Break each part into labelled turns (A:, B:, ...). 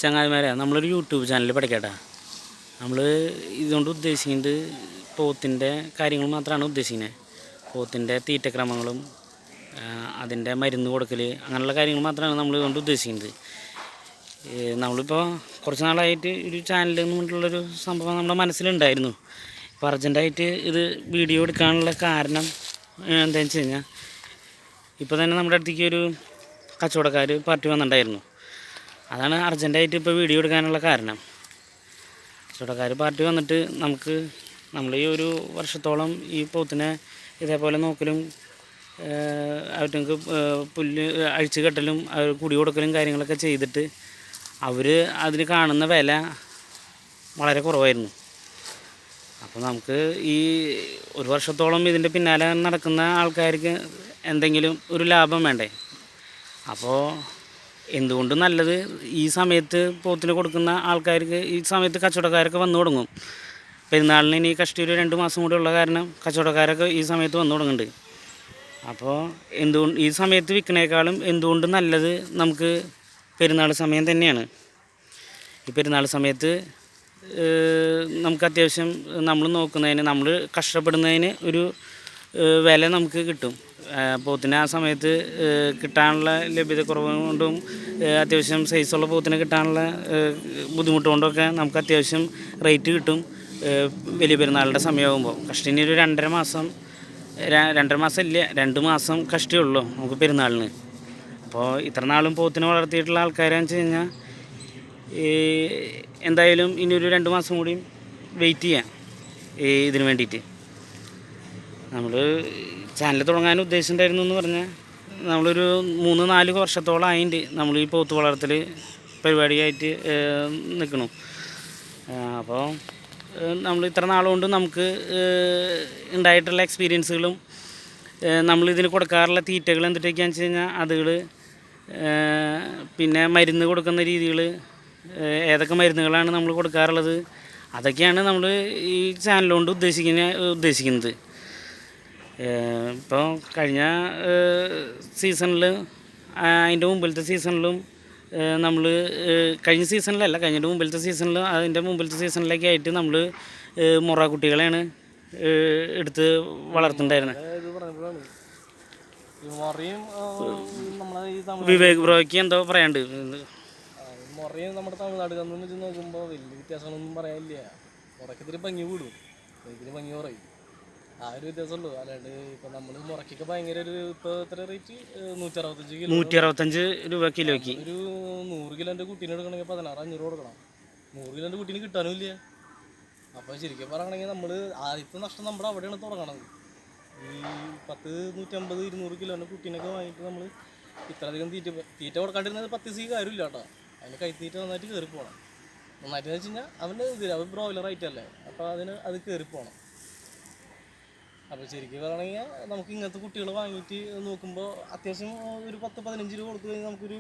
A: ചങ്ങാതിമാരെ നമ്മളൊരു YouTube channel പഠിക്കട്ടെ. നമ്മൾ ഇതുകൊണ്ട് ഉദ്ദേശിക്കുന്നത് പോത്തിൻ്റെ കാര്യങ്ങൾ മാത്രമാണ് ഉദ്ദേശിക്കുന്നത്. പോത്തിൻ്റെ തീറ്റക്രമങ്ങളും അതിൻ്റെ മരുന്ന് കൊടുക്കൽ അങ്ങനെയുള്ള കാര്യങ്ങൾ മാത്രമാണ് നമ്മൾ ഇതുകൊണ്ട് ഉദ്ദേശിക്കുന്നത്. നമ്മളിപ്പോൾ കുറച്ച് നാളായിട്ട് ഒരു ചാനൽ എന്നുള്ളൊരു സംഭവം നമ്മുടെ മനസ്സിലുണ്ടായിരുന്നു. ഇപ്പോൾ അർജൻറ്റായിട്ട് ഇത് വീഡിയോ എടുക്കാനുള്ള കാരണം എന്താണെന്ന് വെച്ച് കഴിഞ്ഞാൽ, ഇപ്പോൾ തന്നെ നമ്മുടെ അടുത്തേക്ക് ഒരു കച്ചവടക്കാർ പാർട്ടി വന്നിട്ടുണ്ടായിരുന്നു. അതാണ് അർജൻറ്റായിട്ട് ഇപ്പോൾ വീഡിയോ എടുക്കാനുള്ള കാരണം. കച്ചവടക്കാർ പാർട്ടി വന്നിട്ട് നമ്മൾ ഈ ഒരു വർഷത്തോളം ഈ പോത്തിനെ ഇതേപോലെ നോക്കലും അവർക്ക് പുല്ല് അഴിച്ച് കെട്ടലും കുടി കൊടുക്കലും കാര്യങ്ങളൊക്കെ ചെയ്തിട്ട് അതിന് കാണുന്ന വില വളരെ കുറവായിരുന്നു. അപ്പോൾ നമുക്ക് ഈ ഒരു വർഷത്തോളം ഇതിൻ്റെ പിന്നാലെ നടക്കുന്ന ആൾക്കാർക്ക് എന്തെങ്കിലും ഒരു ലാഭം വേണ്ടേ? അപ്പോൾ എന്തുകൊണ്ട് നല്ലത്, ഈ സമയത്ത് പോത്തിന് കൊടുക്കുന്ന ആൾക്കാർക്ക് ഈ സമയത്ത് കച്ചവടക്കാരൊക്കെ വന്നു തുടങ്ങും. പെരുന്നാളിന് ഇനി കഷ്ടി ഒരു 2 മാസം കൂടി ഉള്ള കാരണം കച്ചവടക്കാരൊക്കെ ഈ സമയത്ത് വന്നു തുടങ്ങുന്നുണ്ട്. അപ്പോൾ ഈ സമയത്ത് വിൽക്കണേക്കാളും എന്തുകൊണ്ട് നല്ലത് നമുക്ക് പെരുന്നാൾ സമയം തന്നെയാണ്. ഈ പെരുന്നാൾ സമയത്ത് നമുക്ക് അത്യാവശ്യം നമ്മൾ നോക്കുന്നതിന്, നമ്മൾ കഷ്ടപ്പെടുന്നതിന് ഒരു വില നമുക്ക് കിട്ടും. പോത്തിന് ആ സമയത്ത് കിട്ടാനുള്ള ലഭ്യതക്കുറവ് കൊണ്ടും അത്യാവശ്യം സൈസുള്ള പോത്തിനെ കിട്ടാനുള്ള ബുദ്ധിമുട്ട് കൊണ്ടൊക്കെ നമുക്ക് അത്യാവശ്യം റേറ്റ് കിട്ടും. വലിയ പെരുന്നാളുടെ സമയമാകുമ്പോൾ കഷ്ടിന് ഒരു 2.5 മാസം 2 മാസം കഷ്ടിയുള്ളൂ നമുക്ക് പെരുന്നാളിന്. അപ്പോൾ ഇത്ര നാളും പോത്തിനെ വളർത്തിയിട്ടുള്ള ആൾക്കാരെന്ന് വെച്ച് കഴിഞ്ഞാൽ എന്തായാലും ഇനി ഒരു 2 മാസം കൂടി വെയിറ്റ് ചെയ്യാം ഇതിന് വേണ്ടിയിട്ട്. നമ്മൾ ചാനൽ തുടങ്ങാൻ ഉദ്ദേശിച്ചിട്ടുണ്ടായിരുന്നു എന്ന് പറഞ്ഞാൽ, നമ്മളൊരു 3-4 വർഷത്തോളം ആയിട്ട് നമ്മൾ ഈ പോത്ത് വളർത്തൽ പരിപാടിയായിട്ട് നിൽക്കണം. അപ്പോൾ നമ്മൾ ഇത്ര നാളുകൊണ്ട് നമുക്ക് ഉണ്ടായിട്ടുള്ള എക്സ്പീരിയൻസുകളും നമ്മളിതിന് കൊടുക്കാറുള്ള തീറ്റകൾ എന്തൊക്കെയാണെന്ന് വെച്ച് കഴിഞ്ഞാൽ അതുകൾ, പിന്നെ മരുന്ന് കൊടുക്കുന്ന രീതികൾ, ഏതൊക്കെ മരുന്നുകളാണ് നമ്മൾ കൊടുക്കാറുള്ളത്, അതൊക്കെയാണ് നമ്മൾ ഈ ചാനലുകൊണ്ട് ഉദ്ദേശിക്കുന്നത്. ഇപ്പോൾ കഴിഞ്ഞ സീസണിൽ, അതിൻ്റെ മുമ്പിലത്തെ സീസണിലും നമ്മൾ കഴിഞ്ഞ സീസണിലല്ല, കഴിഞ്ഞിട്ട് മുമ്പിലത്തെ സീസണിലും അതിൻ്റെ മുമ്പിലത്തെ സീസണിലൊക്കെ ആയിട്ട് നമ്മൾ മുറ കുട്ടികളെയാണ് എടുത്ത് വളർത്തുന്നുണ്ടായിരുന്നത്. വിവേക് ബ്രോയ്ക്ക് എന്തോ പറയാണ്ട്.
B: മുറയും നമ്മുടെ തമിഴ്നാട് കന്നു വെച്ച് നോക്കുമ്പോൾ വലിയ വ്യത്യാസങ്ങളൊന്നും പറയാനില്ല. മുറയ്ക്കത്തിരി ഭംഗി കൂടും, ഇതിന് ഭംഗി കുറയും, ആ ഒരു വ്യത്യാസമുള്ളൂ. അല്ലാണ്ട് ഇപ്പം നമ്മൾ മുറയ്ക്കൊക്കെ ഭയങ്കര ഒരു ഇപ്പോൾ എത്ര റേറ്റ്,
A: 165 രൂപ കിലോയ്ക്ക്.
B: ഒരു 100 കിലോൻ്റെ കുട്ടീനെ എടുക്കണമെങ്കിൽ 16,500 കൊടുക്കണം. 100 കിലോൻ്റെ കുട്ടീനെ കിട്ടാനും ഇല്ല. അപ്പോൾ ശരിക്കും പറയുകയാണെങ്കിൽ നമ്മൾ ആദ്യത്തെ നഷ്ടം നമ്മുടെ അവിടെയാണ് തുടങ്ങണത്. ഈ 150-150-200 കിലോൻ്റെ കുട്ടീനൊക്കെ വാങ്ങിയിട്ട് നമ്മൾ ഇത്രയധികം തീറ്റ കൊടുക്കാണ്ടിരുന്നത് 10 ദിവസം കാര്യമില്ല കേട്ടോ. അതിന് കൈത്തീറ്റ നന്നായിട്ട് കയറി പോകണം. നന്നായിട്ട് വെച്ച് കഴിഞ്ഞാൽ അവൻ ബ്രോയിലർ ആയിട്ടല്ലേ, അപ്പോൾ അത് കയറി പോകണം. അപ്പോൾ ശരിക്കും പറയുകയാണെങ്കിൽ നമുക്ക് ഇങ്ങനത്തെ കുട്ടികൾ വാങ്ങിയിട്ട് നോക്കുമ്പോൾ അത്യാവശ്യം ഒരു 10-15 രൂപ കൊടുത്തു കഴിഞ്ഞാൽ നമുക്കൊരു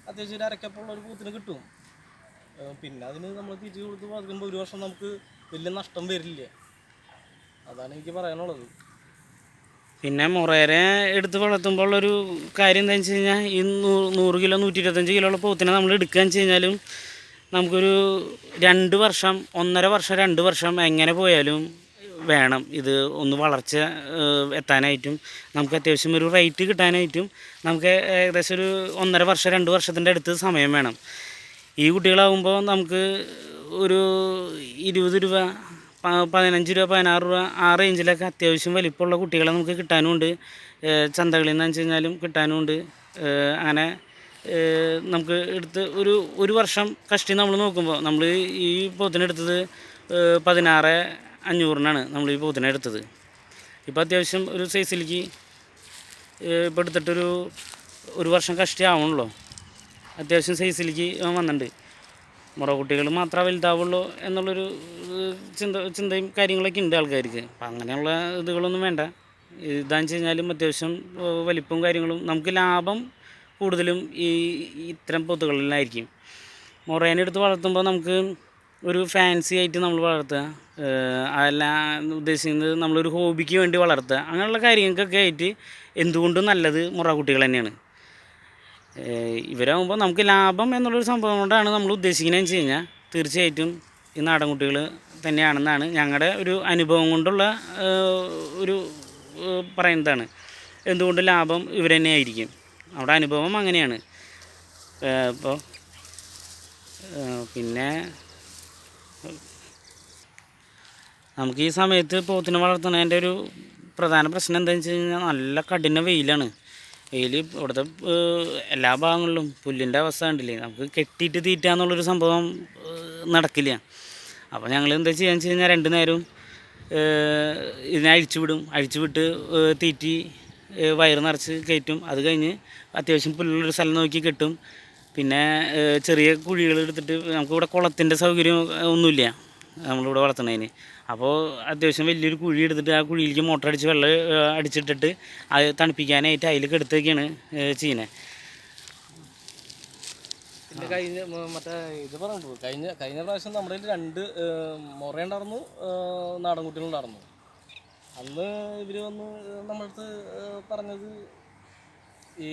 B: അത്യാവശ്യം ഒരു അരക്കപ്പുള്ള ഒരു പൂത്തിന് കിട്ടും. പിന്നെ അതിന് നമ്മൾ തീറ്റ കൊടുത്ത് വളർത്തുമ്പോൾ ഒരു വർഷം നമുക്ക് വലിയ നഷ്ടം വരില്ല. അതാണ് എനിക്ക് പറയാനുള്ളത്.
A: പിന്നെ മുറേരെ എടുത്ത് വളർത്തുമ്പോൾ ഒരു കാര്യം എന്താണെന്ന് വെച്ച് കഴിഞ്ഞാൽ, ഈ 100 കിലോ 125 കിലോ ഉള്ള പോത്തിനെ നമ്മൾ എടുക്കുകയെന്ന് വെച്ച് കഴിഞ്ഞാലും നമുക്കൊരു 2 വർഷം 1.5 വർഷം 2 വർഷം എങ്ങനെ പോയാലും വേണം ഇത് ഒന്ന് വളർച്ച എത്താനായിട്ടും നമുക്ക് അത്യാവശ്യം ഒരു റേറ്റ് കിട്ടാനായിട്ടും നമുക്ക് ഏകദേശം ഒരു 1.5 വർഷം 2 വർഷത്തിൻ്റെ അടുത്ത് സമയം വേണം. ഈ കുട്ടികളാകുമ്പോൾ നമുക്ക് ഒരു 20 രൂപ 15 രൂപ 16 രൂപ ആ റേഞ്ചിലൊക്കെ അത്യാവശ്യം വലിപ്പമുള്ള കുട്ടികളെ നമുക്ക് കിട്ടാനുമുണ്ട്. ചന്തകളിൽ നിന്ന് വെച്ച് കഴിഞ്ഞാലും കിട്ടാനുമുണ്ട്. അങ്ങനെ നമുക്ക് എടുത്ത് ഒരു വർഷം കഷ്ടി നമ്മൾ നോക്കുമ്പോൾ, നമ്മൾ ഈ പോത്തിനെടുത്തത് 16,500 നമ്മൾ ഈ പോത്തിനെ എടുത്തത്. ഇപ്പോൾ അത്യാവശ്യം ഒരു സൈസിലേക്ക് ഇപ്പോൾ എടുത്തിട്ടൊരു വർഷം കഷ്ടി ആവണല്ലോ, അത്യാവശ്യം സൈസിലേക്ക് വന്നിട്ടുണ്ട്. മുറ കുട്ടികൾ മാത്രമേ വലുതാവുള്ളൂ എന്നുള്ളൊരു ചിന്തയും കാര്യങ്ങളൊക്കെ ഉണ്ട് ആൾക്കാർക്ക്. അപ്പം അങ്ങനെയുള്ള ഇതുകളൊന്നും വേണ്ട. ഇതാണെന്ന് വെച്ച് കഴിഞ്ഞാലും അത്യാവശ്യം വലിപ്പവും കാര്യങ്ങളും നമുക്ക് ലാഭം കൂടുതലും ഇത്തരം പോത്തുകളിലായിരിക്കും. മുറേനെ എടുത്ത് വളർത്തുമ്പോൾ നമുക്ക് ഒരു ഫാൻസി ആയിട്ട് നമ്മൾ വളർത്തുക, അതല്ല ഉദ്ദേശിക്കുന്നത് നമ്മളൊരു ഹോബിക്ക് വേണ്ടി വളർത്തുക, അങ്ങനെയുള്ള കാര്യങ്ങൾക്കൊക്കെ ആയിട്ട് എന്തുകൊണ്ടും നല്ലത് മുറ കുട്ടികൾ തന്നെയാണ്. ഇവരാകുമ്പോൾ നമുക്ക് ലാഭം എന്നുള്ളൊരു സംഭവം കൊണ്ടാണ് നമ്മൾ ഉദ്ദേശിക്കുന്നതെന്ന് വെച്ച് കഴിഞ്ഞാൽ തീർച്ചയായിട്ടും ഈ നാടൻ കുട്ടികൾ തന്നെയാണെന്നാണ് ഞങ്ങളുടെ ഒരു അനുഭവം കൊണ്ടുള്ള ഒരു പറയുന്നതാണ്. എന്തുകൊണ്ട് ലാഭം ഇവർ തന്നെ ആയിരിക്കും, അവിടെ അനുഭവം അങ്ങനെയാണ്. ഇപ്പോൾ പിന്നെ നമുക്ക് ഈ സമയത്ത് പോത്തിനെ വളർത്തുന്നതിൻ്റെ ഒരു പ്രധാന പ്രശ്നം എന്താണെന്ന് വെച്ച് കഴിഞ്ഞാൽ നല്ല കഠിന വെയിലാണ്. വെയിൽ ഇവിടുത്തെ എല്ലാ ഭാഗങ്ങളിലും പുല്ലിൻ്റെ അവസ്ഥ കണ്ടില്ലേ, നമുക്ക് കെട്ടിയിട്ട് തീറ്റ എന്നുള്ളൊരു സംഭവം നടക്കില്ല. അപ്പോൾ ഞങ്ങൾ എന്താ ചെയ്യാന്ന് വെച്ച് കഴിഞ്ഞാൽ 2 നേരവും ഇതിനെ അഴിച്ചു വിട്ട് തീറ്റി വയറ് നിറച്ച് കയറ്റും. അത് കഴിഞ്ഞ് അത്യാവശ്യം പുല്ലുള്ളൊരു സ്ഥലം നോക്കി കെട്ടും. പിന്നെ ചെറിയ കുഴികൾ എടുത്തിട്ട്, നമുക്കിവിടെ കുളത്തിൻ്റെ സൗകര്യം ഒന്നുമില്ല നമ്മളിവിടെ വളർത്തുന്നതിന്. അപ്പോൾ അത്യാവശ്യം വലിയൊരു കുഴി എടുത്തിട്ട് ആ കുഴിയിലേക്ക് മോട്ടർ അടിച്ച് വെള്ളം അടിച്ചിട്ടിട്ട് അത് തണുപ്പിക്കാനായിട്ട് അതിൽ കെടുത്തൊക്കെയാണ് ചെയ്യുന്നത്.
B: പിന്നെ മറ്റേ ഇത് പറഞ്ഞു, കഴിഞ്ഞ പ്രാവശ്യം നമ്മുടെ 2 മുറ ഉണ്ടായിരുന്നു, നാടൻ കുട്ടികളുണ്ടായിരുന്നു. അന്ന് ഇവർ വന്ന് നമ്മളടുത്ത് പറഞ്ഞത് ഈ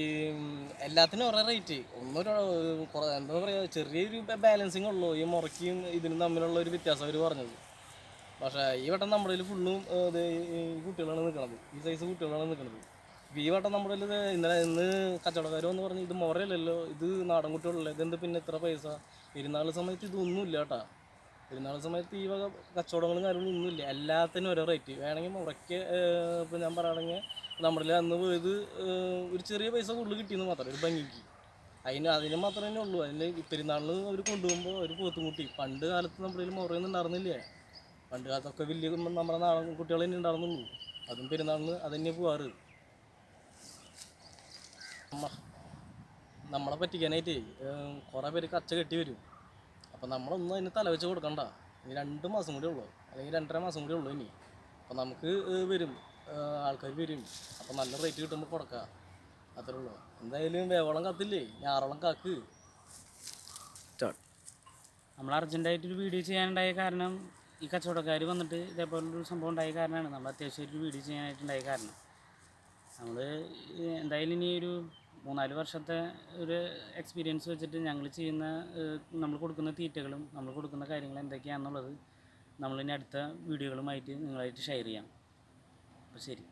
B: എല്ലാത്തിനും ഒരേ റേറ്റ്, എന്താ പറയുക, ചെറിയൊരു ബാലൻസിങ് ഉള്ളൂ ഈ മുറയ്ക്കും ഇതിനും തമ്മിലുള്ള ഒരു വ്യത്യാസം അവർ പറഞ്ഞത്. പക്ഷേ ഈ വട്ടം നമ്മുടെ കയ്യിൽ ഫുള്ളും ഈ കുട്ടികളാണ് നിൽക്കുന്നത്, ഈ സൈസ് കുട്ടികളാണ് നിൽക്കുന്നത്. ഈ വട്ടം നമ്മുടെ ഇന്ന് കച്ചവടക്കാർ വന്ന് പറഞ്ഞു, ഇത് മുറയല്ലല്ലോ, ഇത് നാടൻ കുട്ടികളല്ലേ, ഇതെന്ത് പിന്നെ ഇത്ര പൈസ? പെരുന്നാൾ സമയത്ത് ഇതൊന്നുമില്ല കേട്ടോ. പെരുന്നാൾ സമയത്ത് ഈ വക കച്ചവടങ്ങളും കാര്യങ്ങളും ഒന്നുമില്ല, എല്ലാത്തിനും ഓരോ റേറ്റ്. വേണമെങ്കിൽ മുറയ്ക്ക് ഇപ്പോൾ ഞാൻ പറയുകയാണെങ്കിൽ നമ്മുടെ അന്ന് പോയത് ഒരു ചെറിയ പൈസ കൂടുതൽ കിട്ടിയെന്ന് മാത്രം, ഒരു ഭംഗിക്ക്. അതിന് മാത്രമേ തന്നെ ഉള്ളൂ. അതിന് പെരുന്നാളിന് അവർ കൊണ്ടുപോകുമ്പോൾ ഒരു പോത്തുംകുട്ടി, പണ്ട് കാലത്ത് നമ്മുടെ മുറയൊന്നും ഉണ്ടായിരുന്നില്ലേ. പണ്ട് കാലത്തൊക്കെ വലിയ നമ്മുടെ നാടൻ കുട്ടികൾ തന്നെ ഉണ്ടായിരുന്നുള്ളൂ. അതും പെരുന്നാളിന് അതന്നെ പോവാറ്. നമ്മളെ പറ്റിക്കാനായിട്ട് കുറേ പേര് കച്ച കെട്ടി വരും. അപ്പോൾ നമ്മളൊന്നും അതിന് തല വെച്ച് കൊടുക്കണ്ട. ഇനി 2 മാസം കൂടി ഉള്ളൂ, അല്ലെങ്കിൽ 2.5 മാസം കൂടി ഉള്ളൂ ഇനി. അപ്പോൾ നമുക്ക് ആൾക്കാർ വരും. അപ്പോൾ നല്ല റേറ്റ് കിട്ടുമ്പോൾ കൊടുക്കാം, അത്രേ ഉള്ളൂ. എന്തായാലും വേവളം കത്തില്ലേ, ഞാറോളം കാക്ക്.
A: നമ്മൾ അർജൻറ്റായിട്ടൊരു വീഡിയോ ചെയ്യാനുണ്ടായ കാരണം ഈ കച്ചവടക്കാർ വന്നിട്ട് ഇതേപോലൊരു സംഭവം ഉണ്ടായ കാരണമാണ് നമ്മൾ അത്യാവശ്യമായിട്ടൊരു വീഡിയോ ചെയ്യാനായിട്ടുണ്ടായ കാരണം. നമ്മൾ എന്തായാലും ഇനി ഒരു 3-4 വർഷത്തെ ഒരു എക്സ്പീരിയൻസ് വെച്ചിട്ട് നമ്മൾ കൊടുക്കുന്ന തീറ്റകളും നമ്മൾ കൊടുക്കുന്ന കാര്യങ്ങൾ എന്തൊക്കെയാണെന്നുള്ളത് നമ്മളിനി അടുത്ത വീഡിയോകളുമായിട്ട് നിങ്ങളായിട്ട് ഷെയർ ചെയ്യാം. അപ്പോൾ ശരി.